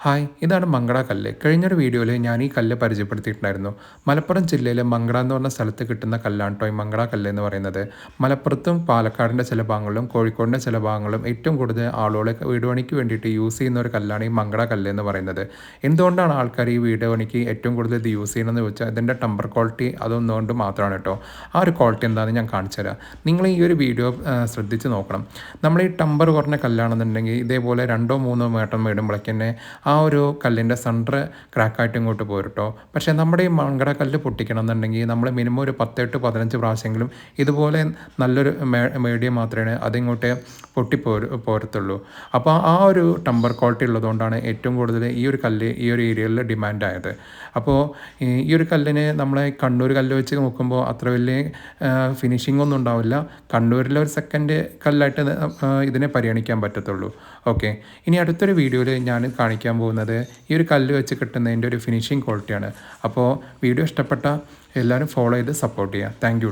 Hi, ഇതാണ് മങ്കട കല്ല്. കഴിഞ്ഞൊരു വീഡിയോയിൽ ഞാൻ ഈ കല്ല് പരിചയപ്പെടുത്തിയിട്ടുണ്ടായിരുന്നു. മലപ്പുറം ജില്ലയിലെ മങ്കട എന്ന് പറഞ്ഞ സ്ഥലത്ത് കിട്ടുന്ന കല്ലാണ് കേട്ടോ ഈ മങ്കട കല്ല് എന്ന് പറയുന്നത്. മലപ്പുറത്തും പാലക്കാടിൻ്റെ ചില ഭാഗങ്ങളിലും കോഴിക്കോടിൻ്റെ ചില ഭാഗങ്ങളിലും ഏറ്റവും കൂടുതൽ ആളുകൾ വീട് പണിക്ക് വേണ്ടിയിട്ട് യൂസ് ചെയ്യുന്ന ഒരു കല്ലാണ് ഈ മങ്കട കല്ല് എന്ന് പറയുന്നത്. എന്തുകൊണ്ടാണ് ആൾക്കാർ ഈ വീട് പണിക്ക് ഏറ്റവും കൂടുതൽ ഇത് യൂസ് ചെയ്യണമെന്ന് ചോദിച്ചാൽ ഇതിൻ്റെ ടെമ്പർ ക്വാളിറ്റി അതൊന്നുകൊണ്ട് മാത്രമാണ് കേട്ടോ. ആ ഒരു ക്വാളിറ്റി എന്താണെന്ന് ഞാൻ കാണിച്ചു തരാം. നിങ്ങൾ ഈ ഒരു വീഡിയോ ശ്രദ്ധിച്ച് നോക്കണം. നമ്മൾ ഈ ടെമ്പർ കുറഞ്ഞ കല്ലാണെന്നുണ്ടെങ്കിൽ ഇതേപോലെ 2-3 മേട്ടം വീടുമ്പോഴേക്ക് തന്നെ ആ ഒരു കല്ലിൻ്റെ സെൻറ്റർ ക്രാക്കായിട്ട് ഇങ്ങോട്ട് പോരും കേട്ടോ. പക്ഷേ നമ്മുടെ ഈ മങ്കട കല്ല് പൊട്ടിക്കണം എന്നുണ്ടെങ്കിൽ നമ്മൾ മിനിമം ഒരു 10-15 പ്രാവശ്യമെങ്കിലും ഇതുപോലെ നല്ലൊരു മീഡിയം മാത്രമേ അതിങ്ങോട്ട് പോരത്തുള്ളൂ. അപ്പോൾ ആ ഒരു ടെമ്പർ ക്വാളിറ്റി ഉള്ളതുകൊണ്ടാണ് ഏറ്റവും കൂടുതൽ ഈ ഒരു കല്ല് ഈ ഒരു ഏരിയയിൽ ഡിമാൻഡായത്. അപ്പോൾ ഈ ഒരു കല്ലിന് നമ്മളെ കണ്ണൂർ കല്ല് വെച്ച് നോക്കുമ്പോൾ അത്ര വലിയ ഫിനിഷിംഗ് ഒന്നും ഉണ്ടാവില്ല. കണ്ണൂരിലെ ഒരു സെക്കൻഡ് കല്ലായിട്ട് ഇതിനെ പരിഗണിക്കാൻ പറ്റത്തുള്ളൂ. ഓക്കെ, ഇനി അടുത്തൊരു വീഡിയോയിൽ ഞാൻ കാണിക്കാൻ പോകുന്നത് ഈ ഒരു കല്ല് വെച്ച് കിട്ടുന്നതിൻ്റെ ഒരു ഫിനിഷിംഗ് ക്വാളിറ്റിയാണ്. അപ്പോൾ വീഡിയോ ഇഷ്ടപ്പെട്ട എല്ലാവരും ഫോളോ ചെയ്ത് സപ്പോർട്ട് ചെയ്യുക. Thank you.